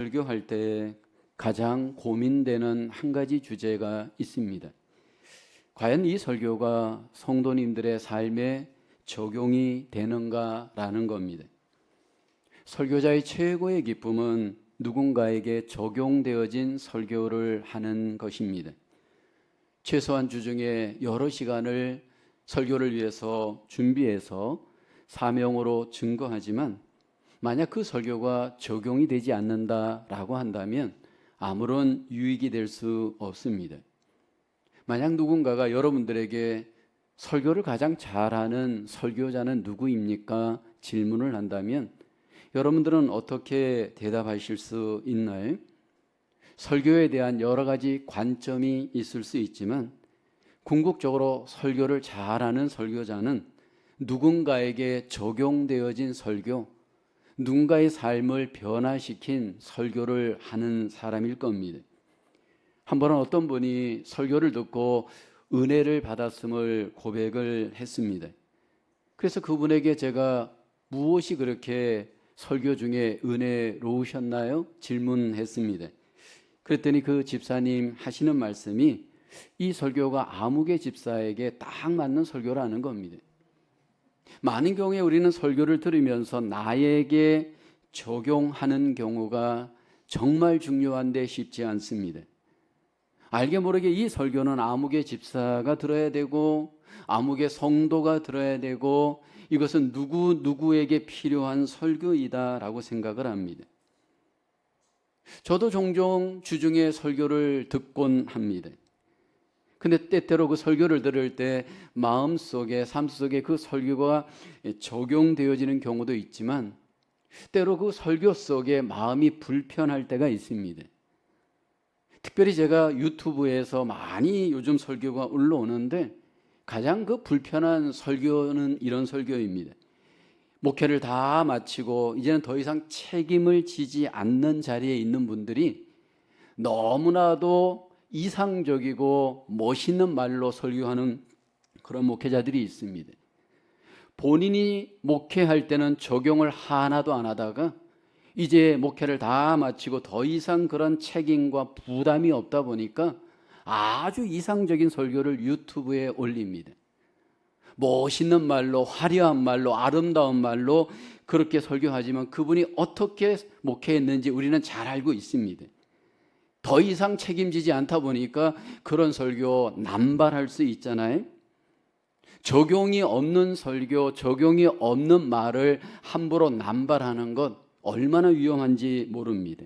설교할 때 가장 고민되는 한 가지 주제가 있습니다. 과연 이 설교가 성도님들의 삶에 적용이 되는가라는 겁니다. 설교자의 최고의 기쁨은 누군가에게 적용되어진 설교를 하는 것입니다. 최소한 주중에 여러 시간을 설교를 위해서 준비해서 사명으로 증거하지만 만약 그 설교가 적용이 되지 않는다라고 한다면 아무런 유익이 될 수 없습니다. 만약 누군가가 여러분들에게 설교를 가장 잘하는 설교자는 누구입니까? 질문을 한다면 여러분들은 어떻게 대답하실 수 있나요? 설교에 대한 여러 가지 관점이 있을 수 있지만 궁극적으로 설교를 잘하는 설교자는 누군가에게 적용되어진 설교, 누군가의 삶을 변화시킨 설교를 하는 사람일 겁니다. 한 번은 어떤 분이 설교를 듣고 은혜를 받았음을 고백을 했습니다. 그래서 그분에게 제가 무엇이 그렇게 설교 중에 은혜로우셨나요? 질문했습니다. 그랬더니 그 집사님 하시는 말씀이 이 설교가 아무개 집사에게 딱 맞는 설교라는 겁니다. 많은 경우에 우리는 설교를 들으면서 나에게 적용하는 경우가 정말 중요한데 쉽지 않습니다. 알게 모르게 이 설교는 아무개 집사가 들어야 되고 아무개 성도가 들어야 되고 이것은 누구에게 필요한 설교이다라고 생각을 합니다. 저도 종종 주중에 설교를 듣곤 합니다. 근데 때때로 그 설교를 들을 때 마음속에, 삶 속에 그 설교가 적용되어지는 경우도 있지만 때로 그 설교 속에 마음이 불편할 때가 있습니다. 특별히 제가 유튜브에서 많이 요즘 설교가 올라오는데 가장 그 불편한 설교는 이런 설교입니다. 목회를 다 마치고 이제는 더 이상 책임을 지지 않는 자리에 있는 분들이 너무나도 이상적이고 멋있는 말로 설교하는 그런 목회자들이 있습니다. 본인이 목회할 때는 적용을 하나도 안 하다가 이제 목회를 다 마치고 더 이상 그런 책임과 부담이 없다 보니까 아주 이상적인 설교를 유튜브에 올립니다. 멋있는 말로, 화려한 말로, 아름다운 말로 그렇게 설교하지만 그분이 어떻게 목회했는지 우리는 잘 알고 있습니다. 더 이상 책임지지 않다 보니까 그런 설교 남발할 수 있잖아요. 적용이 없는 설교, 적용이 없는 말을 함부로 남발하는 것 얼마나 위험한지 모릅니다.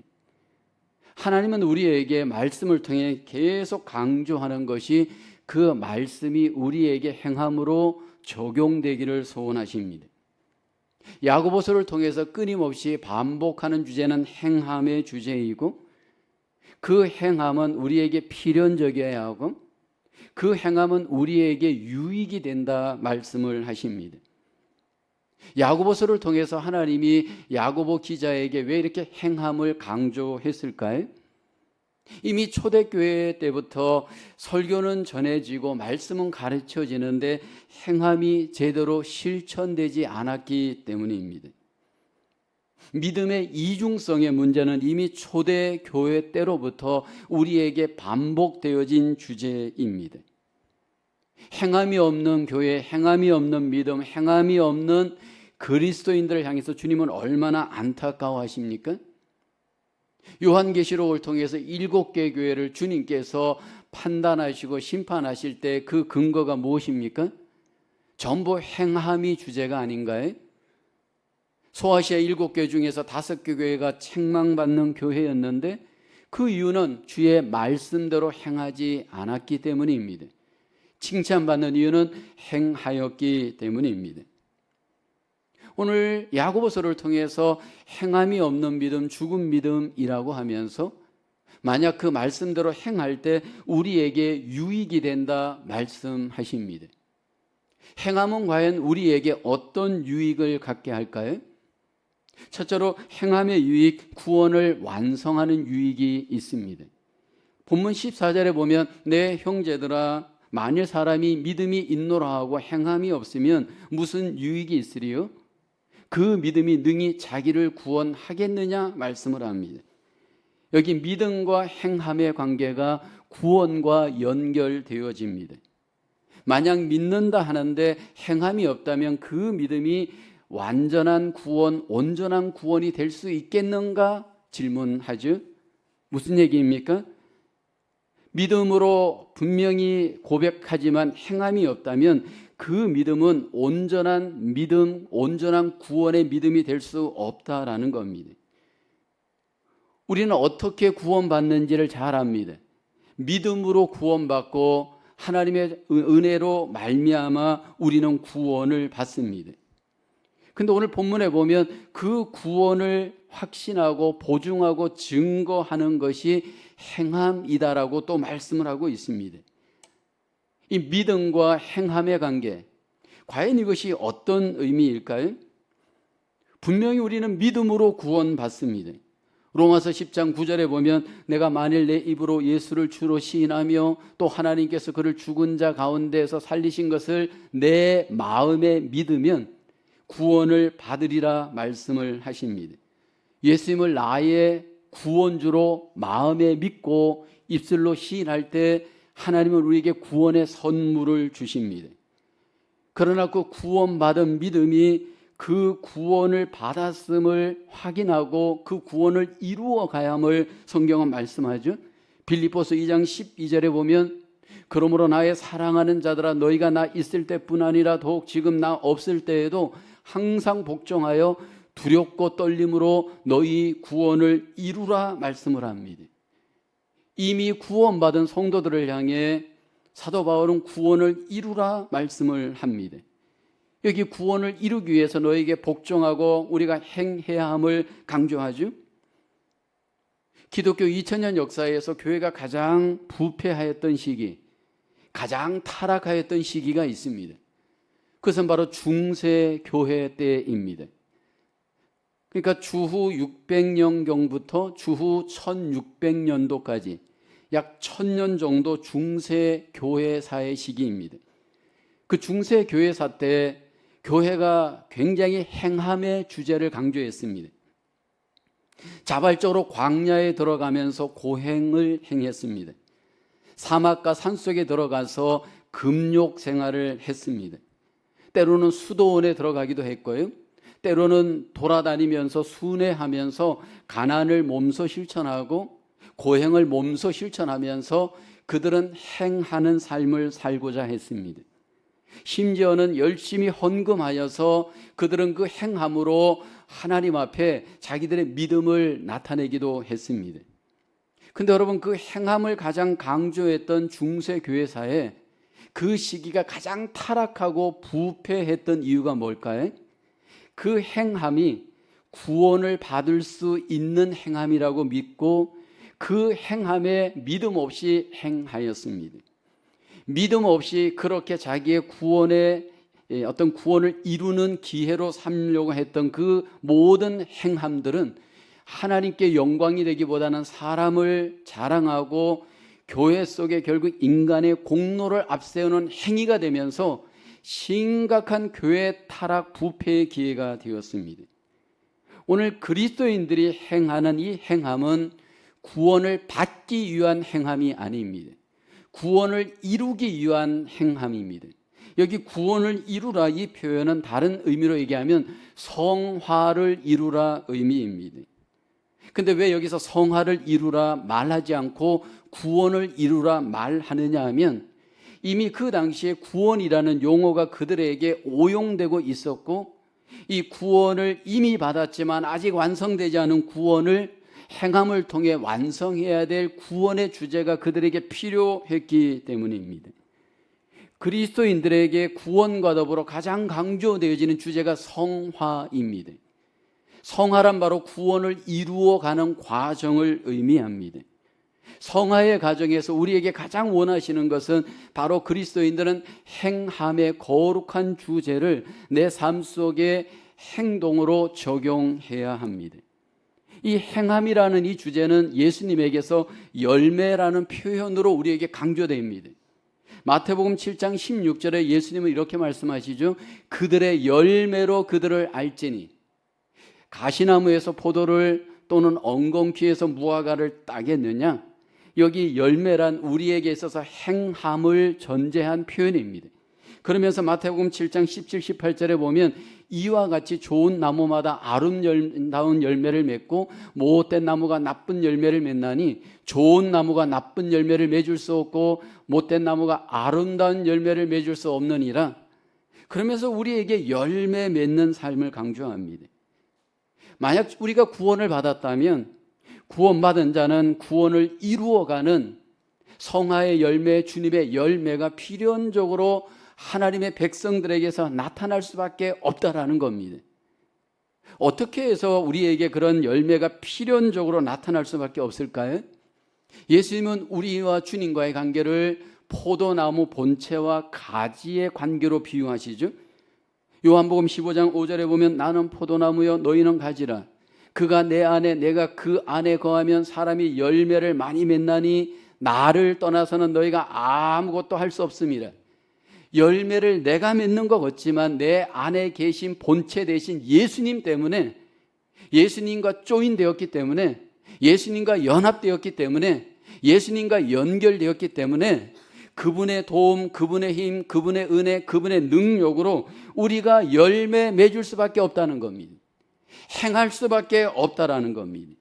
하나님은 우리에게 말씀을 통해 계속 강조하는 것이 그 말씀이 우리에게 행함으로 적용되기를 소원하십니다. 야고보서를 통해서 끊임없이 반복하는 주제는 행함의 주제이고 그 행함은 우리에게 필연적이어야 하고 그 행함은 우리에게 유익이 된다 말씀을 하십니다. 야고보서를 통해서 하나님이 야고보 기자에게 왜 이렇게 행함을 강조했을까요? 이미 초대교회 때부터 설교는 전해지고 말씀은 가르쳐지는데 행함이 제대로 실천되지 않았기 때문입니다. 믿음의 이중성의 문제는 이미 초대교회 때로부터 우리에게 반복되어진 주제입니다. 행함이 없는 교회, 행함이 없는 믿음, 행함이 없는 그리스도인들을 향해서 주님은 얼마나 안타까워하십니까? 요한계시록을 통해서 7개 교회를 주님께서 판단하시고 심판하실 때 그 근거가 무엇입니까? 전부 행함이 주제가 아닌가요? 소아시아 7개 중에서 5개 교회가 책망받는 교회였는데 그 이유는 주의 말씀대로 행하지 않았기 때문입니다. 칭찬받는 이유는 행하였기 때문입니다. 오늘 야고보서를 통해서 행함이 없는 믿음, 죽은 믿음이라고 하면서 만약 그 말씀대로 행할 때 우리에게 유익이 된다 말씀하십니다. 행함은 과연 우리에게 어떤 유익을 갖게 할까요? 첫째로 행함의 유익, 구원을 완성하는 유익이 있습니다. 본문 14절에 보면 내 형제들아 만일 사람이 믿음이 있노라 하고 행함이 없으면 무슨 유익이 있으리요? 그 믿음이 능히 자기를 구원하겠느냐 말씀을 합니다. 여기 믿음과 행함의 관계가 구원과 연결되어집니다. 만약 믿는다 하는데 행함이 없다면 그 믿음이 완전한 구원, 온전한 구원이 될 수 있겠는가 질문하죠. 무슨 얘기입니까? 믿음으로 분명히 고백하지만 행함이 없다면 그 믿음은 온전한 믿음, 온전한 구원의 믿음이 될 수 없다라는 겁니다. 우리는 어떻게 구원받는지를 잘 압니다. 믿음으로 구원받고 하나님의 은혜로 말미암아 우리는 구원을 받습니다. 근데 오늘 본문에 보면 그 구원을 확신하고 보증하고 증거하는 것이 행함이다라고 또 말씀을 하고 있습니다. 이 믿음과 행함의 관계, 과연 이것이 어떤 의미일까요? 분명히 우리는 믿음으로 구원받습니다. 로마서 10장 9절에 보면 내가 만일 내 입으로 예수를 주로 시인하며 또 하나님께서 그를 죽은 자 가운데서 살리신 것을 내 마음에 믿으면 구원을 받으리라 말씀을 하십니다. 예수님을 나의 구원주로 마음에 믿고 입술로 시인할 때 하나님은 우리에게 구원의 선물을 주십니다. 그러나 그 구원받은 믿음이 그 구원을 받았음을 확인하고 그 구원을 이루어 가야 함을 성경은 말씀하죠. 빌립보서 2장 12절에 보면 그러므로 나의 사랑하는 자들아 너희가 나 있을 때뿐 아니라 더욱 지금 나 없을 때에도 항상 복종하여 두렵고 떨림으로 너희 구원을 이루라 말씀을 합니다. 이미 구원받은 성도들을 향해 사도 바울은 구원을 이루라 말씀을 합니다. 여기 구원을 이루기 위해서 너에게 복종하고 우리가 행해야 함을 강조하죠. 기독교 2000년 역사에서 교회가 가장 부패하였던 시기, 가장 타락하였던 시기가 있습니다. 그것은 바로 중세 교회 때입니다. 그러니까 주후 600년경부터 주후 1600년도까지 약 1000년 정도 중세 교회사의 시기입니다. 그 중세 교회사 때 교회가 굉장히 행함의 주제를 강조했습니다. 자발적으로 광야에 들어가면서 고행을 행했습니다. 사막과 산속에 들어가서 금욕 생활을 했습니다. 때로는 수도원에 들어가기도 했고요. 때로는 돌아다니면서 순회하면서 가난을 몸소 실천하고 고행을 몸소 실천하면서 그들은 행하는 삶을 살고자 했습니다. 심지어는 열심히 헌금하여서 그들은 그 행함으로 하나님 앞에 자기들의 믿음을 나타내기도 했습니다. 근데 여러분, 그 행함을 가장 강조했던 중세 교회사에 그 시기가 가장 타락하고 부패했던 이유가 뭘까요? 그 행함이 구원을 받을 수 있는 행함이라고 믿고 그 행함에 믿음 없이 행하였습니다. 믿음 없이 그렇게 자기의 구원의 어떤 구원을 이루는 기회로 삼려고 했던 그 모든 행함들은 하나님께 영광이 되기보다는 사람을 자랑하고 교회 속에 결국 인간의 공로를 앞세우는 행위가 되면서 심각한 교회 타락 부패의 기회가 되었습니다. 오늘 그리스도인들이 행하는 이 행함은 구원을 받기 위한 행함이 아닙니다. 구원을 이루기 위한 행함입니다. 여기 구원을 이루라 이 표현은 다른 의미로 얘기하면 성화를 이루라 의미입니다. 근데 왜 여기서 성화를 이루라 말하지 않고 구원을 이루라 말하느냐 하면 이미 그 당시에 구원이라는 용어가 그들에게 오용되고 있었고 이 구원을 이미 받았지만 아직 완성되지 않은 구원을 행함을 통해 완성해야 될 구원의 주제가 그들에게 필요했기 때문입니다. 그리스도인들에게 구원과 더불어 가장 강조되어지는 주제가 성화입니다. 성화란 바로 구원을 이루어가는 과정을 의미합니다. 성화의 과정에서 우리에게 가장 원하시는 것은 바로 그리스도인들은 행함의 거룩한 주제를 내 삶 속에 행동으로 적용해야 합니다. 이 행함이라는 이 주제는 예수님에게서 열매라는 표현으로 우리에게 강조됩니다. 마태복음 7장 16절에 예수님은 이렇게 말씀하시죠. 그들의 열매로 그들을 알지니 가시나무에서 포도를 또는 엉겅퀴에서 무화과를 따겠느냐? 여기 열매란 우리에게 있어서 행함을 전제한 표현입니다. 그러면서 마태복음 7장 17, 18절에 보면 이와 같이 좋은 나무마다 아름다운 열매를 맺고 못된 나무가 나쁜 열매를 맺나니 좋은 나무가 나쁜 열매를 맺을 수 없고 못된 나무가 아름다운 열매를 맺을 수 없느니라. 그러면서 우리에게 열매 맺는 삶을 강조합니다. 만약 우리가 구원을 받았다면 구원받은 자는 구원을 이루어가는 성화의 열매, 주님의 열매가 필연적으로 하나님의 백성들에게서 나타날 수밖에 없다라는 겁니다. 어떻게 해서 우리에게 그런 열매가 필연적으로 나타날 수밖에 없을까요? 예수님은 우리와 주님과의 관계를 포도나무 본체와 가지의 관계로 비유하시죠. 요한복음 15장 5절에 보면 나는 포도나무요 너희는 가지라. 그가 내 안에 내가 그 안에 거하면 사람이 열매를 많이 맺나니 나를 떠나서는 너희가 아무것도 할 수 없습니다. 열매를 내가 맺는 것 같지만 내 안에 계신 본체 대신 예수님 때문에, 예수님과 조인되었기 때문에, 예수님과 연합되었기 때문에, 예수님과 연결되었기 때문에 그분의 도움, 그분의 힘, 그분의 은혜, 그분의 능력으로 우리가 열매 맺을 수밖에 없다는 겁니다. 행할 수밖에 없다라는 겁니다.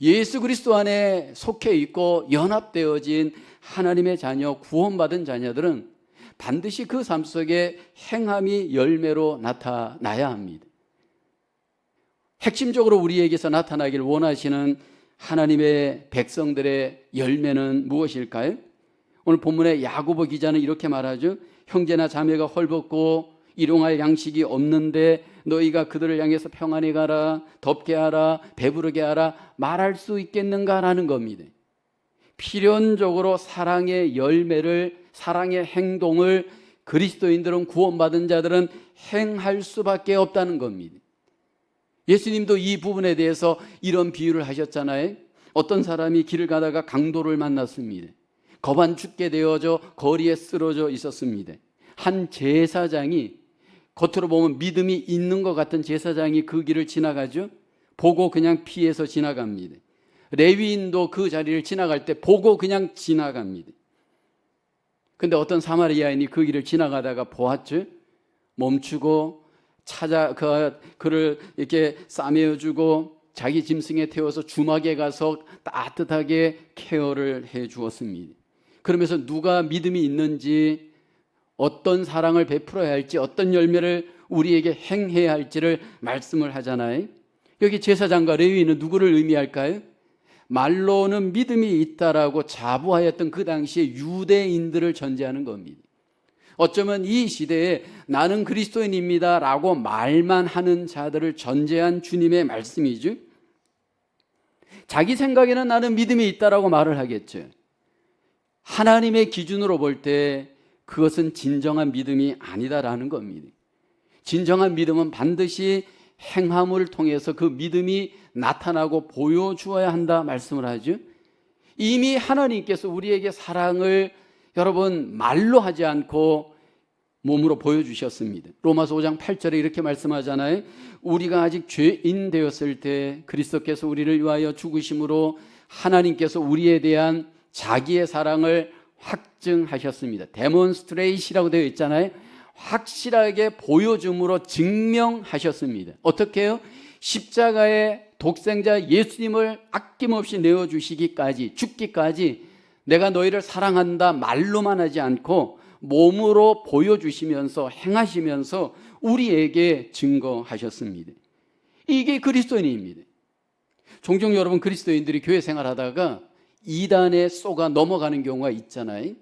예수 그리스도 안에 속해 있고 연합되어진 하나님의 자녀, 구원받은 자녀들은 반드시 그 삶 속에 행함이 열매로 나타나야 합니다. 핵심적으로 우리에게서 나타나길 원하시는 하나님의 백성들의 열매는 무엇일까요? 오늘 본문의 야고보 기자는 이렇게 말하죠. 형제나 자매가 헐벗고 일용할 양식이 없는데 너희가 그들을 향해서 평안히 가라, 덥게 하라, 배부르게 하라 말할 수 있겠는가라는 겁니다. 필연적으로 사랑의 열매를, 사랑의 행동을 그리스도인들은, 구원받은 자들은 행할 수밖에 없다는 겁니다. 예수님도 이 부분에 대해서 이런 비유를 하셨잖아요. 어떤 사람이 길을 가다가 강도를 만났습니다. 겁안 죽게 되어져 거리에 쓰러져 있었습니다. 한 제사장이, 겉으로 보면 믿음이 있는 것 같은 제사장이 그 길을 지나가죠. 보고 그냥 피해서 지나갑니다. 레위인도 그 자리를 지나갈 때 보고 그냥 지나갑니다. 근데 어떤 사마리아인이 그 길을 지나가다가 보았죠. 멈추고 그를 이렇게 싸매어주고 자기 짐승에 태워서 주막에 가서 따뜻하게 케어를 해 주었습니다. 그러면서 누가 믿음이 있는지, 어떤 사랑을 베풀어야 할지, 어떤 열매를 우리에게 행해야 할지를 말씀을 하잖아요. 여기 제사장과 레위인은 누구를 의미할까요? 말로는 믿음이 있다라고 자부하였던 그 당시에 유대인들을 전제하는 겁니다. 어쩌면 이 시대에 나는 그리스도인입니다 라고 말만 하는 자들을 전제한 주님의 말씀이죠. 자기 생각에는 나는 믿음이 있다라고 말을 하겠죠. 하나님의 기준으로 볼 때 그것은 진정한 믿음이 아니다라는 겁니다. 진정한 믿음은 반드시 행함을 통해서 그 믿음이 나타나고 보여주어야 한다 말씀을 하죠. 이미 하나님께서 우리에게 사랑을 여러분 말로 하지 않고 몸으로 보여주셨습니다. 로마서 5장 8절에 이렇게 말씀하잖아요. 우리가 아직 죄인 되었을 때 그리스도께서 우리를 위하여 죽으심으로 하나님께서 우리에 대한 자기의 사랑을 확증하셨습니다. 데몬스트레이시라고 되어 있잖아요. 확실하게 보여줌으로 증명하셨습니다. 어떻게 해요? 십자가의 독생자 예수님을 아낌없이 내어주시기까지, 죽기까지 내가 너희를 사랑한다 말로만 하지 않고 몸으로 보여주시면서 행하시면서 우리에게 증거하셨습니다. 이게 그리스도인입니다. 종종 여러분 그리스도인들이 교회 생활하다가 이단에 쏘가 넘어가는 경우가 있잖아요.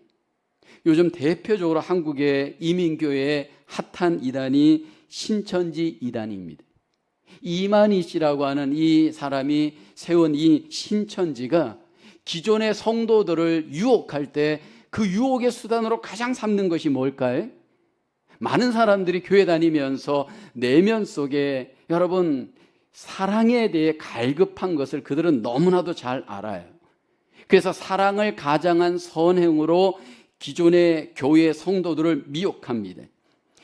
요즘 대표적으로 한국의 이민교회의 핫한 이단이 신천지 이단입니다. 이만희 씨라고 하는 이 사람이 세운 이 신천지가 기존의 성도들을 유혹할 때 그 유혹의 수단으로 가장 삼는 것이 뭘까요? 많은 사람들이 교회 다니면서 내면 속에 여러분 사랑에 대해 갈급한 것을 그들은 너무나도 잘 알아요. 그래서 사랑을 가장한 선행으로 기존의 교회 성도들을 미혹합니다.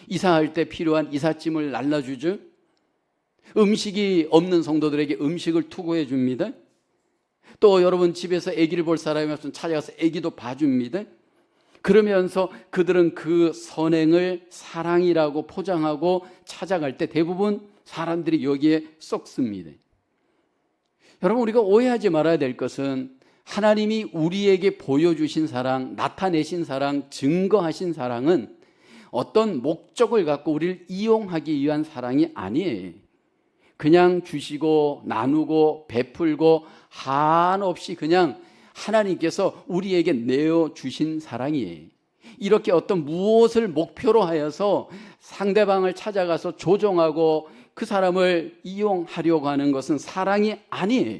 이사할 때 필요한 이삿짐을 날라주죠. 음식이 없는 성도들에게 음식을 투고해 줍니다. 또 여러분 집에서 아기를 볼 사람이 없으면 찾아가서 아기도 봐줍니다. 그러면서 그들은 그 선행을 사랑이라고 포장하고 찾아갈 때 대부분 사람들이 여기에 쏙습니다. 여러분, 우리가 오해하지 말아야 될 것은 하나님이 우리에게 보여주신 사랑, 나타내신 사랑, 증거하신 사랑은 어떤 목적을 갖고 우리를 이용하기 위한 사랑이 아니에요. 그냥 주시고 나누고 베풀고 한없이 그냥 하나님께서 우리에게 내어주신 사랑이에요. 이렇게 어떤 무엇을 목표로 하여서 상대방을 찾아가서 조종하고 그 사람을 이용하려고 하는 것은 사랑이 아니에요.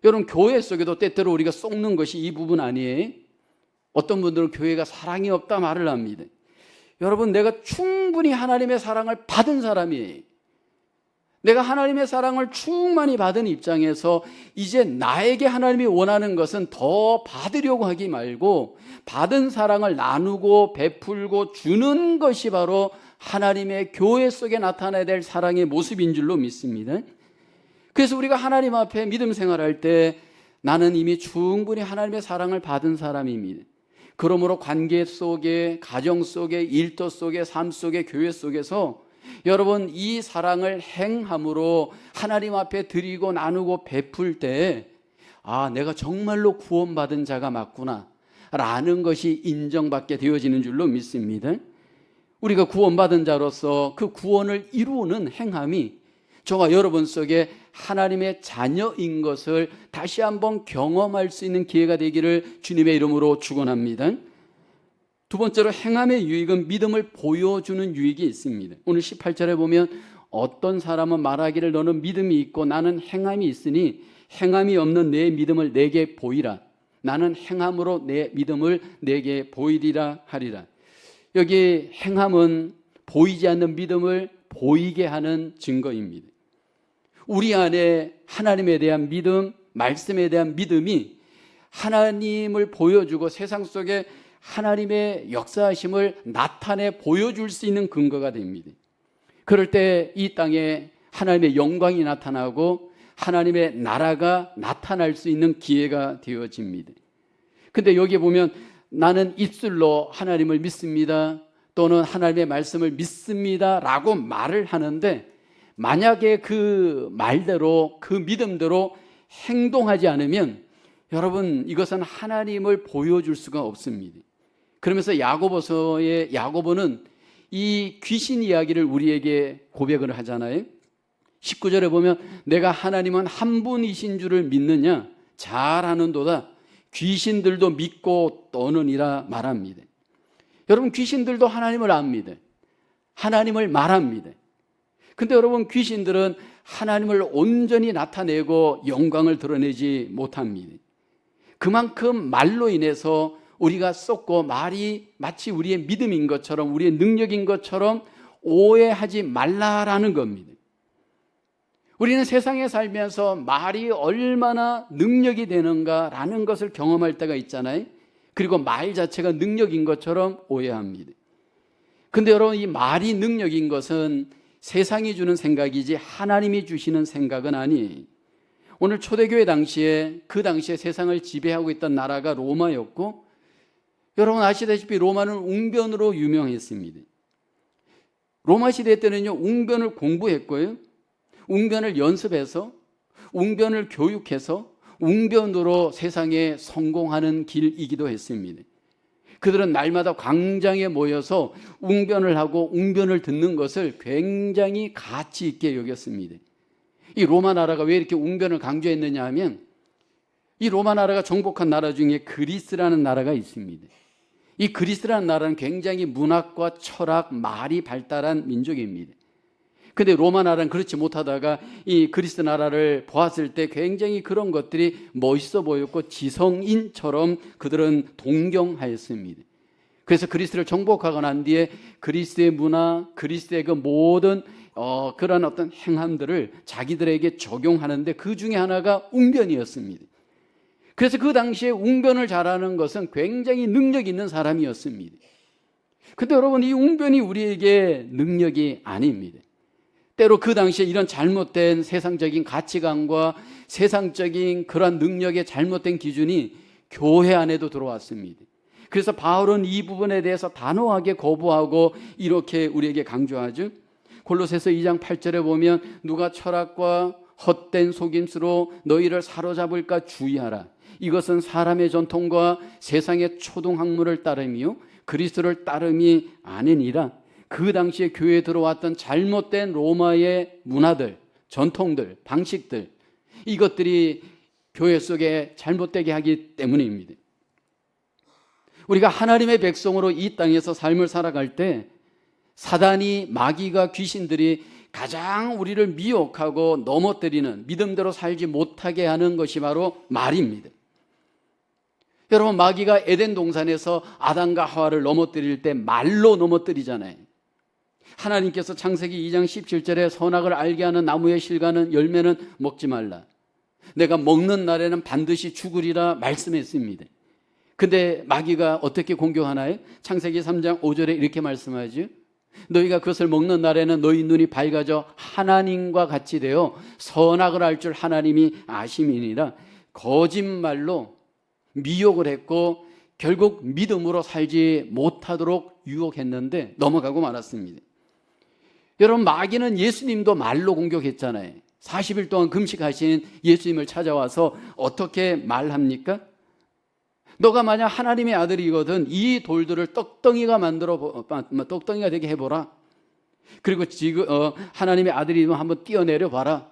여러분, 교회 속에도 때때로 우리가 속는 것이 이 부분 아니에요? 어떤 분들은 교회가 사랑이 없다 말을 합니다. 여러분, 내가 충분히 하나님의 사랑을 받은 사람이에요. 내가 하나님의 사랑을 충만히 받은 입장에서 이제 나에게 하나님이 원하는 것은 더 받으려고 하기 말고 받은 사랑을 나누고 베풀고 주는 것이 바로 하나님의 교회 속에 나타나야 될 사랑의 모습인 줄로 믿습니다. 그래서 우리가 하나님 앞에 믿음 생활할 때 나는 이미 충분히 하나님의 사랑을 받은 사람입니다. 그러므로 관계 속에, 가정 속에, 일터 속에, 삶 속에, 교회 속에서 여러분, 이 사랑을 행함으로 하나님 앞에 드리고 나누고 베풀 때 내가 정말로 구원받은 자가 맞구나 라는 것이 인정받게 되어지는 줄로 믿습니다. 우리가 구원받은 자로서 그 구원을 이루는 행함이 저와 여러분 속에 하나님의 자녀인 것을 다시 한번 경험할 수 있는 기회가 되기를 주님의 이름으로 축원합니다. 두 번째로 행함의 유익은 믿음을 보여주는 유익이 있습니다. 오늘 18절에 보면 어떤 사람은 말하기를 너는 믿음이 있고 나는 행함이 있으니 행함이 없는 내 믿음을 내게 보이라. 나는 행함으로 내 믿음을 내게 보이리라 하리라. 여기 행함은 보이지 않는 믿음을 보이게 하는 증거입니다. 우리 안에 하나님에 대한 믿음, 말씀에 대한 믿음이 하나님을 보여주고 세상 속에 하나님의 역사하심을 나타내 보여줄 수 있는 근거가 됩니다. 그럴 때 이 땅에 하나님의 영광이 나타나고 하나님의 나라가 나타날 수 있는 기회가 되어집니다. 근데 여기 보면 나는 입술로 하나님을 믿습니다 또는 하나님의 말씀을 믿습니다 라고 말을 하는데 만약에 그 말대로 그 믿음대로 행동하지 않으면 여러분, 이것은 하나님을 보여줄 수가 없습니다. 그러면서 야고보서의 야고보는 이 귀신 이야기를 우리에게 고백을 하잖아요. 19절에 보면 내가 하나님은 한 분이신 줄을 믿느냐? 잘하는도다. 귀신들도 믿고 떠느니라 말합니다. 여러분, 귀신들도 하나님을 압니다. 하나님을 말합니다. 근데 여러분, 귀신들은 하나님을 온전히 나타내고 영광을 드러내지 못합니다. 그만큼 말로 인해서 우리가 쏟고 말이 마치 우리의 믿음인 것처럼 우리의 능력인 것처럼 오해하지 말라라는 겁니다. 우리는 세상에 살면서 말이 얼마나 능력이 되는가라는 것을 경험할 때가 있잖아요. 그리고 말 자체가 능력인 것처럼 오해합니다. 근데 여러분, 이 말이 능력인 것은 세상이 주는 생각이지 하나님이 주시는 생각은 아니에요. 오늘 초대교회 당시에 그 당시에 세상을 지배하고 있던 나라가 로마였고 여러분 아시다시피 로마는 웅변으로 유명했습니다. 로마 시대 때는요, 웅변을 공부했고요, 웅변을 연습해서 웅변을 교육해서 웅변으로 세상에 성공하는 길이기도 했습니다. 그들은 날마다 광장에 모여서 웅변을 하고 웅변을 듣는 것을 굉장히 가치 있게 여겼습니다. 이 로마 나라가 왜 이렇게 웅변을 강조했느냐 하면 이 로마 나라가 정복한 나라 중에 그리스라는 나라가 있습니다. 이 그리스라는 나라는 굉장히 문학과 철학, 말이 발달한 민족입니다. 근데 로마 나라는 그렇지 못하다가 이 그리스 나라를 보았을 때 굉장히 그런 것들이 멋있어 보였고 지성인처럼 그들은 동경하였습니다. 그래서 그리스를 정복하고 난 뒤에 그리스의 문화, 그리스의 그 모든 그런 어떤 행함들을 자기들에게 적용하는데 그 중에 하나가 웅변이었습니다. 그래서 그 당시에 웅변을 잘하는 것은 굉장히 능력 있는 사람이었습니다. 근데 여러분, 이 웅변이 우리에게 능력이 아닙니다. 때로 그 당시에 이런 잘못된 세상적인 가치관과 세상적인 그런 능력의 잘못된 기준이 교회 안에도 들어왔습니다. 그래서 바울은 이 부분에 대해서 단호하게 거부하고 이렇게 우리에게 강조하죠. 골로새서 2장 8절에 보면 누가 철학과 헛된 속임수로 너희를 사로잡을까 주의하라. 이것은 사람의 전통과 세상의 초등학문을 따름이요 그리스도를 따름이 아니니라. 그 당시에 교회에 들어왔던 잘못된 로마의 문화들, 전통들, 방식들, 이것들이 교회 속에 잘못되게 하기 때문입니다. 우리가 하나님의 백성으로 이 땅에서 삶을 살아갈 때 사단이, 마귀가, 귀신들이 가장 우리를 미혹하고 넘어뜨리는, 믿음대로 살지 못하게 하는 것이 바로 말입니다. 여러분, 마귀가 에덴 동산에서 아담과 하와를 넘어뜨릴 때 말로 넘어뜨리잖아요. 하나님께서 창세기 2장 17절에 선악을 알게 하는 나무의 실과는 열매는 먹지 말라. 내가 먹는 날에는 반드시 죽으리라 말씀했습니다. 근데 마귀가 어떻게 공격하나요? 창세기 3장 5절에 이렇게 말씀하죠. 너희가 그것을 먹는 날에는 너희 눈이 밝아져 하나님과 같이 되어 선악을 알 줄 하나님이 아심이니라. 거짓말로 미혹을 했고 결국 믿음으로 살지 못하도록 유혹했는데 넘어가고 말았습니다. 여러분, 마귀는 예수님도 말로 공격했잖아요. 40일 동안 금식하신 예수님을 찾아와서 어떻게 말합니까? 너가 만약 하나님의 아들이거든 이 돌들을 떡덩이가 되게 해보라. 그리고 지금 하나님의 아들이면 한번 뛰어내려 봐라.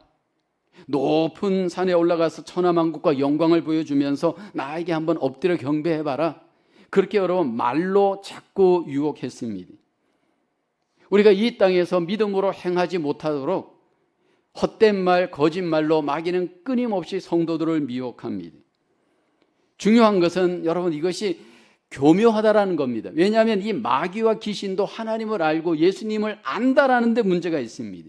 높은 산에 올라가서 천하만국과 영광을 보여주면서 나에게 한번 엎드려 경배해봐라. 그렇게 여러분 말로 자꾸 유혹했습니다. 우리가 이 땅에서 믿음으로 행하지 못하도록 헛된 말, 거짓말로 마귀는 끊임없이 성도들을 미혹합니다. 중요한 것은 여러분 이것이 교묘하다라는 겁니다. 왜냐하면 이 마귀와 귀신도 하나님을 알고 예수님을 안다라는 데 문제가 있습니다.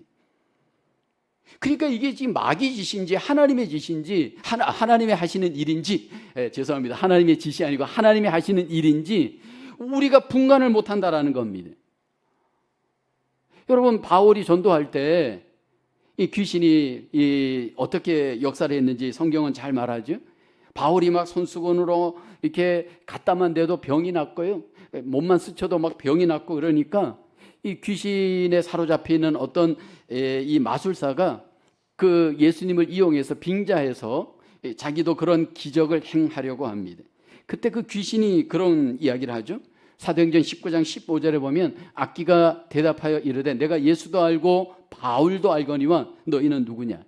그러니까 이게 지금 마귀 짓인지 하나님의 짓인지 하나님이 하시는 일인지 죄송합니다. 하나님의 짓이 아니고 하나님이 하시는 일인지 우리가 분간을 못한다라는 겁니다. 여러분, 바울이 전도할 때 이 귀신이 어떻게 역사를 했는지 성경은 잘 말하죠. 바울이 막 손수건으로 이렇게 갖다만 대도 병이 났고요. 몸만 스쳐도 막 병이 났고 그러니까 이 귀신에 사로잡히는 어떤 이 마술사가 그 예수님을 이용해서 빙자해서 자기도 그런 기적을 행하려고 합니다. 그때 그 귀신이 그런 이야기를 하죠. 사도행전 19장 15절에 보면 악귀가 대답하여 이르되 내가 예수도 알고 바울도 알거니와 너희는 누구냐.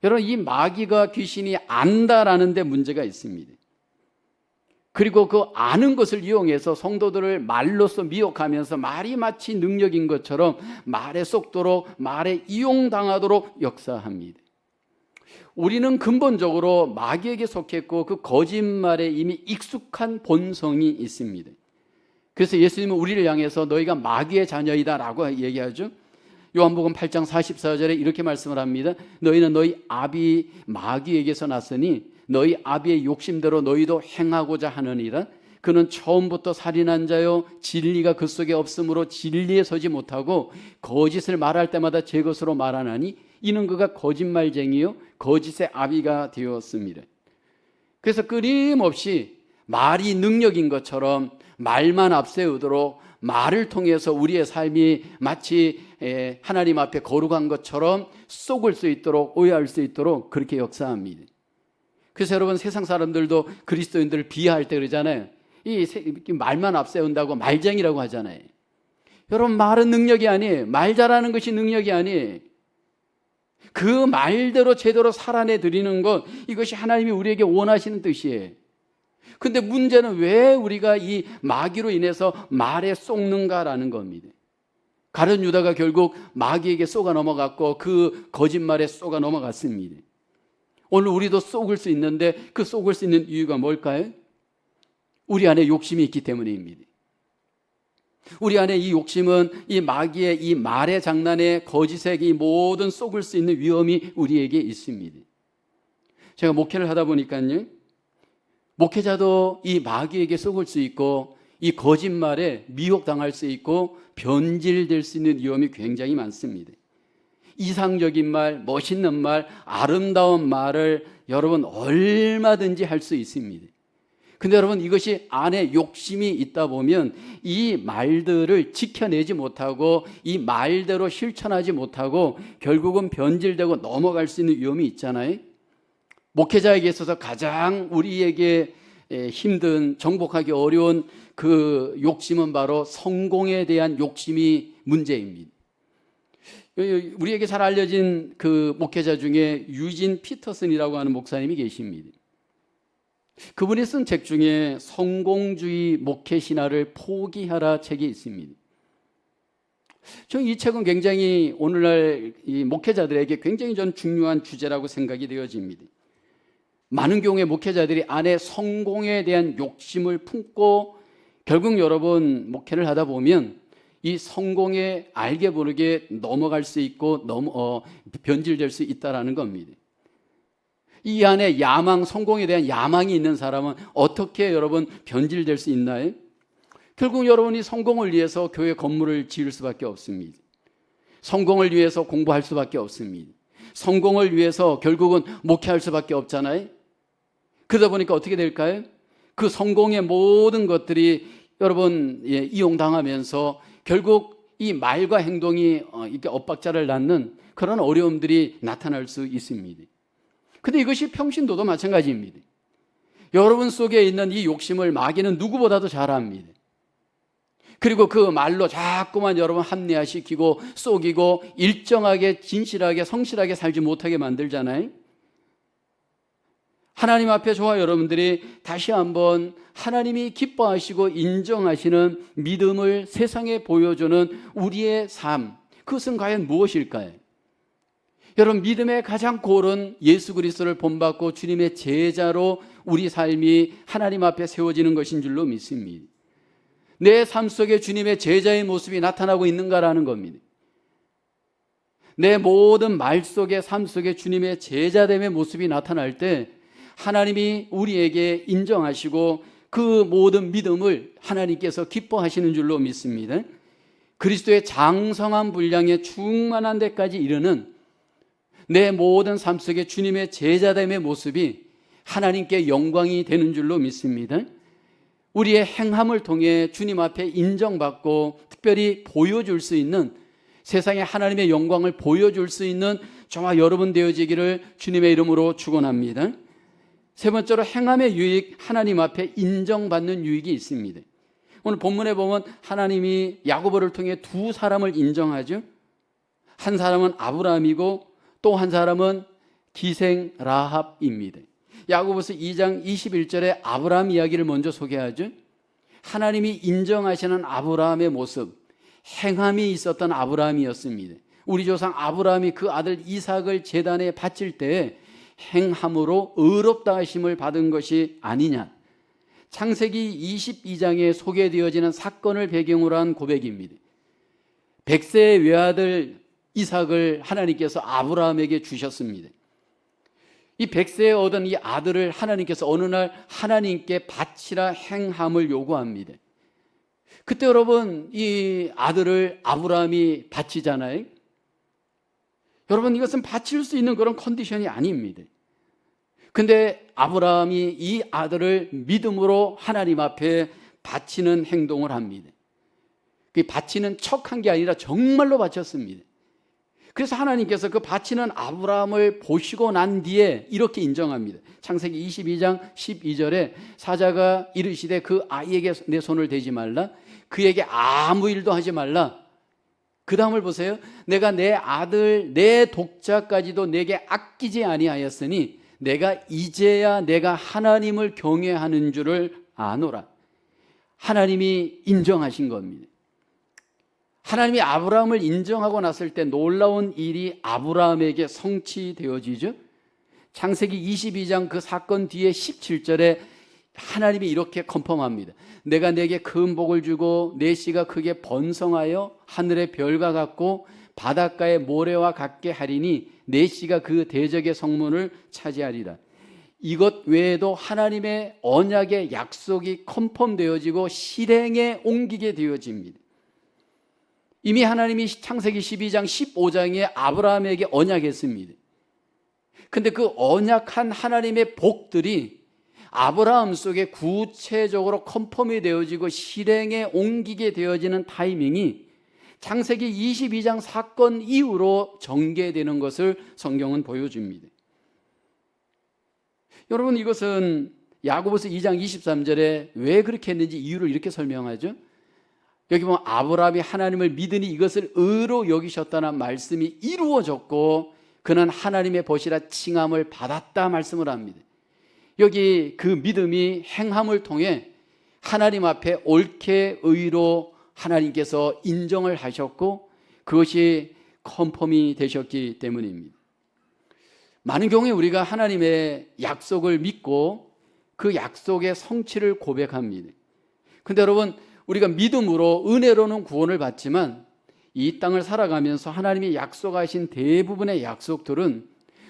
여러분, 이 마귀가 귀신이 안다라는 데 문제가 있습니다. 그리고 그 아는 것을 이용해서 성도들을 말로써 미혹하면서 말이 마치 능력인 것처럼 말에 쏙도록 말에 이용당하도록 역사합니다. 우리는 근본적으로 마귀에게 속했고 그 거짓말에 이미 익숙한 본성이 있습니다. 그래서 예수님은 우리를 향해서 너희가 마귀의 자녀이다 라고 얘기하죠. 요한복음 8장 44절에 이렇게 말씀을 합니다. 너희는 너희 아비 마귀에게서 났으니 너희 아비의 욕심대로 너희도 행하고자 하느니라. 그는 처음부터 살인한 자요 진리가 그 속에 없으므로 진리에 서지 못하고 거짓을 말할 때마다 제 것으로 말하나니 이는 그가 거짓말쟁이요 거짓의 아비가 되었습니다. 그래서 끊임없이 말이 능력인 것처럼 말만 앞세우도록 말을 통해서 우리의 삶이 마치 하나님 앞에 거룩한 것처럼 속을 수 있도록 오해할 수 있도록 그렇게 역사합니다. 그래서 여러분, 세상 사람들도 그리스도인들을 비하할 때 그러잖아요. 이 말만 앞세운다고 말쟁이라고 하잖아요. 여러분, 말은 능력이 아니에요. 말 잘하는 것이 능력이 아니에요. 그 말대로 제대로 살아내 드리는 것, 이것이 하나님이 우리에게 원하시는 뜻이에요. 근데 문제는 왜 우리가 이 마귀로 인해서 말에 쏙는가라는 겁니다. 가룟 유다가 결국 마귀에게 쏘가 넘어갔고 그 거짓말에 쏘가 넘어갔습니다. 오늘 우리도 쏘을 수 있는데 그 쏘을 수 있는 이유가 뭘까요? 우리 안에 욕심이 있기 때문입니다. 우리 안에 이 욕심은 이 마귀의 이 말의 장난에 거짓의 이 모든 쏘을 수 있는 위험이 우리에게 있습니다. 제가 목회를 하다 보니까요, 목회자도 이 마귀에게 쏘을 수 있고 이 거짓말에 미혹당할 수 있고 변질될 수 있는 위험이 굉장히 많습니다. 이상적인 말, 멋있는 말, 아름다운 말을 여러분 얼마든지 할 수 있습니다. 근데 여러분 이것이 안에 욕심이 있다 보면 이 말들을 지켜내지 못하고 이 말대로 실천하지 못하고 결국은 변질되고 넘어갈 수 있는 위험이 있잖아요. 목회자에게 있어서 가장 우리에게 힘든, 정복하기 어려운 그 욕심은 바로 성공에 대한 욕심이 문제입니다. 우리에게 잘 알려진 그 목회자 중에 유진 피터슨이라고 하는 목사님이 계십니다. 그분이 쓴 책 중에 성공주의 목회 신화를 포기하라 책이 있습니다. 저는 이 책은 굉장히 오늘날 이 목회자들에게 굉장히 전 중요한 주제라고 생각이 되어집니다. 많은 경우에 목회자들이 안에 성공에 대한 욕심을 품고 결국 여러분 목회를 하다 보면 이 성공에 알게 모르게 넘어갈 수 있고 변질될 수 있다는 겁니다. 이 안에 야망, 성공에 대한 야망이 있는 사람은 어떻게 여러분 변질될 수 있나요? 결국 여러분이 성공을 위해서 교회 건물을 지을 수밖에 없습니다. 성공을 위해서 공부할 수밖에 없습니다. 성공을 위해서 결국은 목회할 수밖에 없잖아요. 그러다 보니까 어떻게 될까요? 그 성공의 모든 것들이 여러분 이용당하면서 결국 이 말과 행동이 이렇게 엇박자를 낳는 그런 어려움들이 나타날 수 있습니다. 근데 이것이 평신도도 마찬가지입니다. 여러분 속에 있는 이 욕심을 마귀는 누구보다도 잘 압니다. 그리고 그 말로 자꾸만 여러분 합리화시키고 속이고 일정하게 진실하게 성실하게 살지 못하게 만들잖아요. 하나님 앞에 저와 여러분들이 다시 한번 하나님이 기뻐하시고 인정하시는 믿음을 세상에 보여주는 우리의 삶, 그것은 과연 무엇일까요? 여러분, 믿음의 가장 골은 예수 그리스도를 본받고 주님의 제자로 우리 삶이 하나님 앞에 세워지는 것인 줄로 믿습니다. 내 삶 속에 주님의 제자의 모습이 나타나고 있는가라는 겁니다. 내 모든 말 속에 삶 속에 주님의 제자됨의 모습이 나타날 때 하나님이 우리에게 인정하시고 그 모든 믿음을 하나님께서 기뻐하시는 줄로 믿습니다. 그리스도의 장성한 분량에 충만한 데까지 이르는 내 모든 삶 속에 주님의 제자됨의 모습이 하나님께 영광이 되는 줄로 믿습니다. 우리의 행함을 통해 주님 앞에 인정받고 특별히 보여줄 수 있는, 세상에 하나님의 영광을 보여줄 수 있는 저와 여러분 되어지기를 주님의 이름으로 축원합니다. 세 번째로 행함의 유익, 하나님 앞에 인정받는 유익이 있습니다. 오늘 본문에 보면 하나님이 야고보를 통해 두 사람을 인정하죠. 한 사람은 아브라함이고 또 한 사람은 기생 라합입니다. 야고보서 2장 21절에 아브라함 이야기를 먼저 소개하죠. 하나님이 인정하시는 아브라함의 모습, 행함이 있었던 아브라함이었습니다. 우리 조상 아브라함이 그 아들 이삭을 제단에 바칠 때 행함으로 의롭다 하심을 받은 것이 아니냐. 창세기 22장에 소개되어지는 사건을 배경으로 한 고백입니다. 100세의 외아들 이삭을 하나님께서 아브라함에게 주셨습니다. 이 100세에 얻은 이 아들을 하나님께서 어느 날 하나님께 바치라 행함을 요구합니다. 그때 여러분 이 아들을 아브라함이 바치잖아요. 여러분 이것은 바칠 수 있는 그런 컨디션이 아닙니다. 근데 아브라함이 이 아들을 믿음으로 하나님 앞에 바치는 행동을 합니다. 그 바치는 척한 게 아니라 정말로 바쳤습니다. 그래서 하나님께서 그 바치는 아브라함을 보시고 난 뒤에 이렇게 인정합니다. 창세기 22장 12절에 사자가 이르시되 그 아이에게 내 손을 대지 말라, 그에게 아무 일도 하지 말라. 그 다음을 보세요. 내가 내 아들 내 독자까지도 내게 아끼지 아니하였으니 내가 이제야 내가 하나님을 경외하는 줄을 아노라. 하나님이 인정하신 겁니다. 하나님이 아브라함을 인정하고 났을 때 놀라운 일이 아브라함에게 성취되어지죠. 창세기 22장 그 사건 뒤에 17절에 하나님이 이렇게 컨펌합니다. 내가 내게 큰 복을 주고 내 씨가 크게 번성하여 하늘의 별과 같고 바닷가의 모래와 같게 하리니 내 씨가 그 대적의 성문을 차지하리라. 이것 외에도 하나님의 언약의 약속이 컨펌되어지고 실행에 옮기게 되어집니다. 이미 하나님이 창세기 12장 15장에 아브라함에게 언약했습니다. 근데 그 언약한 하나님의 복들이 아브라함 속에 구체적으로 컨펌이 되어지고 실행에 옮기게 되어지는 타이밍이 창세기 22장 사건 이후로 전개되는 것을 성경은 보여줍니다. 여러분, 이것은 야고보서 2장 23절에 왜 그렇게 했는지 이유를 이렇게 설명하죠. 여기 보면 아브라함이 하나님을 믿으니 이것을 의로 여기셨다는 말씀이 이루어졌고 그는 하나님의 벗이라 칭함을 받았다 말씀을 합니다. 여기 그 믿음이 행함을 통해 하나님 앞에 옳게 의로 하나님께서 인정을 하셨고 그것이 컨펌이 되셨기 때문입니다. 많은 경우에 우리가 하나님의 약속을 믿고 그 약속의 성취를 고백합니다. 그런데 여러분, 우리가 믿음으로 은혜로는 구원을 받지만 이 땅을 살아가면서 하나님이 약속하신 대부분의 약속들은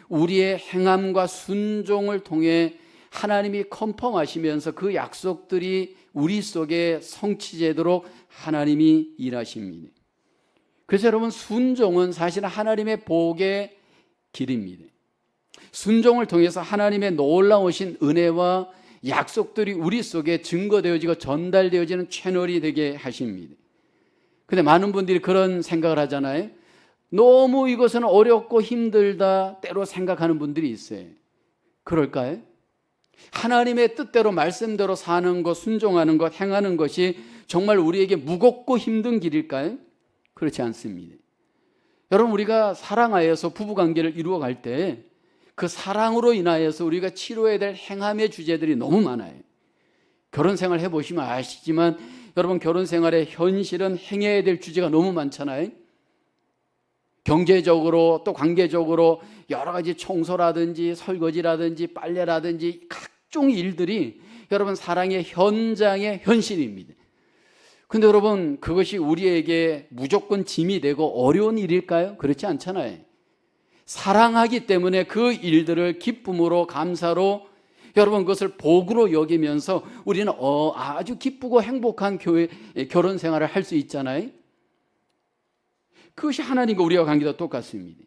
우리의 행함과 순종을 통해 하나님이 컨펌하시면서 그 약속들이 우리 속에 성취되도록 하나님이 일하십니다. 그래서 여러분, 순종은 사실 하나님의 복의 길입니다. 순종을 통해서 하나님의 놀라우신 은혜와 약속들이 우리 속에 증거되어지고 전달되어지는 채널이 되게 하십니다. 근데 많은 분들이 그런 생각을 하잖아요. 너무 이것은 어렵고 힘들다 때로 생각하는 분들이 있어요. 그럴까요? 하나님의 뜻대로 말씀대로 사는 것, 순종하는 것, 행하는 것이 정말 우리에게 무겁고 힘든 길일까요? 그렇지 않습니다. 여러분, 우리가 사랑하여서 부부관계를 이루어갈 때 그 사랑으로 인하여서 우리가 치료해야 될 행함의 주제들이 너무 많아요. 결혼 생활 해보시면 아시지만 여러분, 결혼 생활의 현실은 행해야 될 주제가 너무 많잖아요. 경제적으로 또 관계적으로 여러 가지 청소라든지 설거지라든지 빨래라든지 각종 일들이 여러분 사랑의 현장의 현실입니다. 근데 여러분, 그것이 우리에게 무조건 짐이 되고 어려운 일일까요? 그렇지 않잖아요. 사랑하기 때문에 그 일들을 기쁨으로 감사로 여러분 그것을 복으로 여기면서 우리는 아주 기쁘고 행복한 결혼 생활을 할 수 있잖아요. 그것이 하나님과 우리와 관계도 똑같습니다.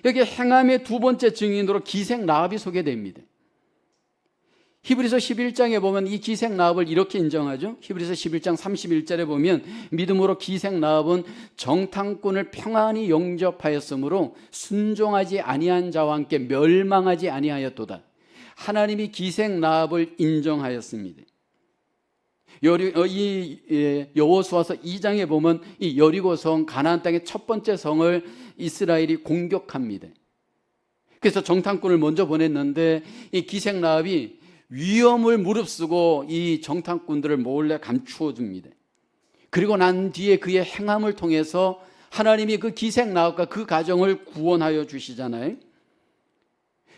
여기 행함의 두 번째 증인으로 기생 라합이 소개됩니다. 히브리서 11장에 보면 이 기생 라합을 이렇게 인정하죠. 히브리서 11장 31절에 보면 믿음으로 기생 라합은 정탐꾼을 평안히 영접하였으므로 순종하지 아니한 자와 함께 멸망하지 아니하였도다. 하나님이 기생 라합을 인정하였습니다. 여호수아서 2장에 보면 이 여리고성 가나안 땅의 첫 번째 성을 이스라엘이 공격합니다. 그래서 정탐꾼을 먼저 보냈는데 이 기생 라합이 위험을 무릅쓰고 이 정탐꾼들을 몰래 감추어 줍니다. 그리고 난 뒤에 그의 행함을 통해서 하나님이 그 기생 라합과 그 가정을 구원하여 주시잖아요.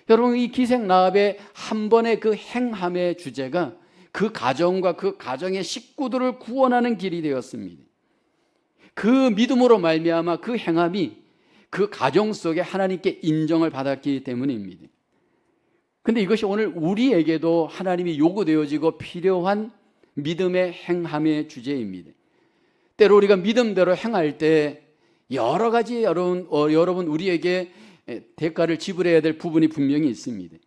여러분, 이 기생 라합의 한 번의 그 행함의 주제가 그 가정과 그 가정의 식구들을 구원하는 길이 되었습니다. 그 믿음으로 말미암아 그 행함이 그 가정 속에 하나님께 인정을 받았기 때문입니다. 근데 이것이 오늘 우리에게도 하나님이 요구되어지고 필요한 믿음의 행함의 주제입니다. 때로 우리가 믿음대로 행할 때 여러 가지 여러분 우리에게 대가를 지불해야 될 부분이 분명히 있습니다.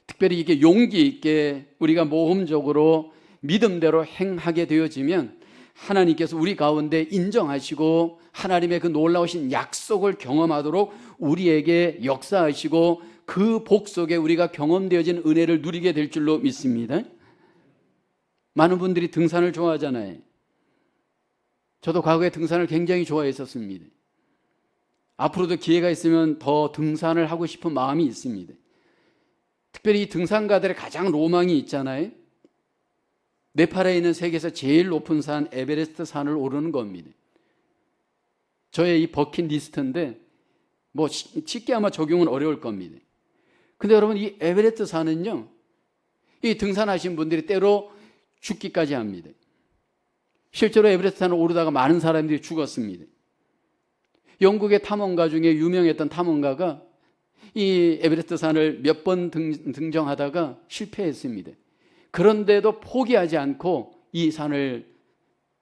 특별히 이게 용기 있게 우리가 모험적으로 믿음대로 행하게 되어지면 하나님께서 우리 가운데 인정하시고 하나님의 그 놀라우신 약속을 경험하도록 우리에게 역사하시고 그 복 속에 우리가 경험되어진 은혜를 누리게 될 줄로 믿습니다. 많은 분들이 등산을 좋아하잖아요. 저도 과거에 등산을 굉장히 좋아했었습니다. 앞으로도 기회가 있으면 더 등산을 하고 싶은 마음이 있습니다. 특별히 등산가들의 가장 로망이 있잖아요. 네팔에 있는 세계에서 제일 높은 산 에베레스트 산을 오르는 겁니다. 저의 이 버킷리스트인데 뭐 쉽게 아마 적용은 어려울 겁니다. 근데 여러분, 이 에베레스트 산은요, 이 등산하신 분들이 때로 죽기까지 합니다. 실제로 에베레스트 산을 오르다가 많은 사람들이 죽었습니다. 영국의 탐험가 중에 유명했던 탐험가가 이 에베레스트 산을 몇 번 등정하다가 실패했습니다. 그런데도 포기하지 않고 이 산을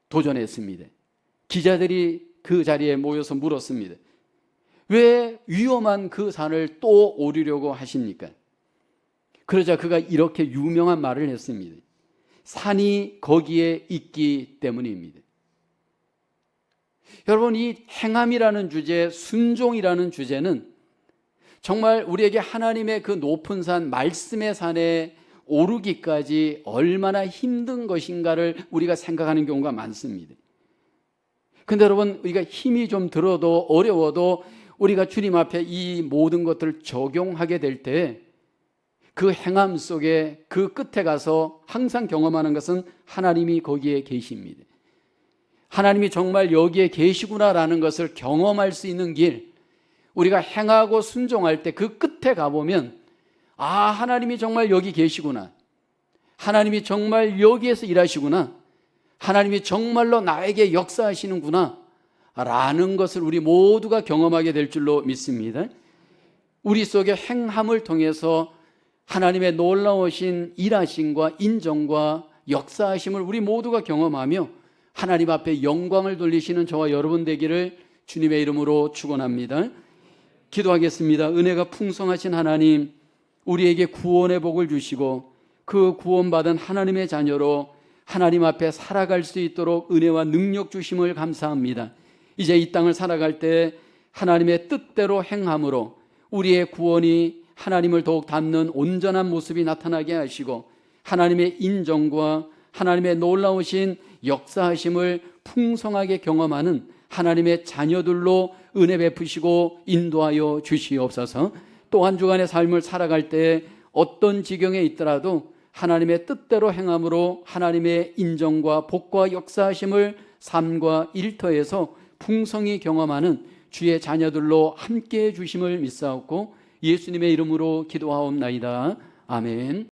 도전했습니다. 기자들이 그 자리에 모여서 물었습니다. 왜 위험한 그 산을 또 오르려고 하십니까? 그러자 그가 이렇게 유명한 말을 했습니다. 산이 거기에 있기 때문입니다. 여러분, 이 행함이라는 주제, 순종이라는 주제는 정말 우리에게 하나님의 그 높은 산, 말씀의 산에 오르기까지 얼마나 힘든 것인가를 우리가 생각하는 경우가 많습니다. 근데 여러분, 우리가 힘이 좀 들어도 어려워도 우리가 주님 앞에 이 모든 것들을 적용하게 될 때 그 행함 속에 그 끝에 가서 항상 경험하는 것은 하나님이 거기에 계십니다. 하나님이 정말 여기에 계시구나라는 것을 경험할 수 있는 길, 우리가 행하고 순종할 때 그 끝에 가보면 하나님이 정말 여기 계시구나, 하나님이 정말 여기에서 일하시구나, 하나님이 정말로 나에게 역사하시는구나 라는 것을 우리 모두가 경험하게 될 줄로 믿습니다. 우리 속에 행함을 통해서 하나님의 놀라우신 일하심과 인정과 역사하심을 우리 모두가 경험하며 하나님 앞에 영광을 돌리시는 저와 여러분 되기를 주님의 이름으로 축원합니다. 기도하겠습니다. 은혜가 풍성하신 하나님, 우리에게 구원의 복을 주시고 그 구원받은 하나님의 자녀로 하나님 앞에 살아갈 수 있도록 은혜와 능력 주심을 감사합니다. 이제 이 땅을 살아갈 때 하나님의 뜻대로 행함으로 우리의 구원이 하나님을 더욱 닮는 온전한 모습이 나타나게 하시고 하나님의 인정과 하나님의 놀라우신 역사하심을 풍성하게 경험하는 하나님의 자녀들로 은혜 베푸시고 인도하여 주시옵소서. 또 한 주간의 삶을 살아갈 때 어떤 지경에 있더라도 하나님의 뜻대로 행함으로 하나님의 인정과 복과 역사하심을 삶과 일터에서 풍성히 경험하는 주의 자녀들로 함께해 주심을 믿사옵고 예수님의 이름으로 기도하옵나이다. 아멘.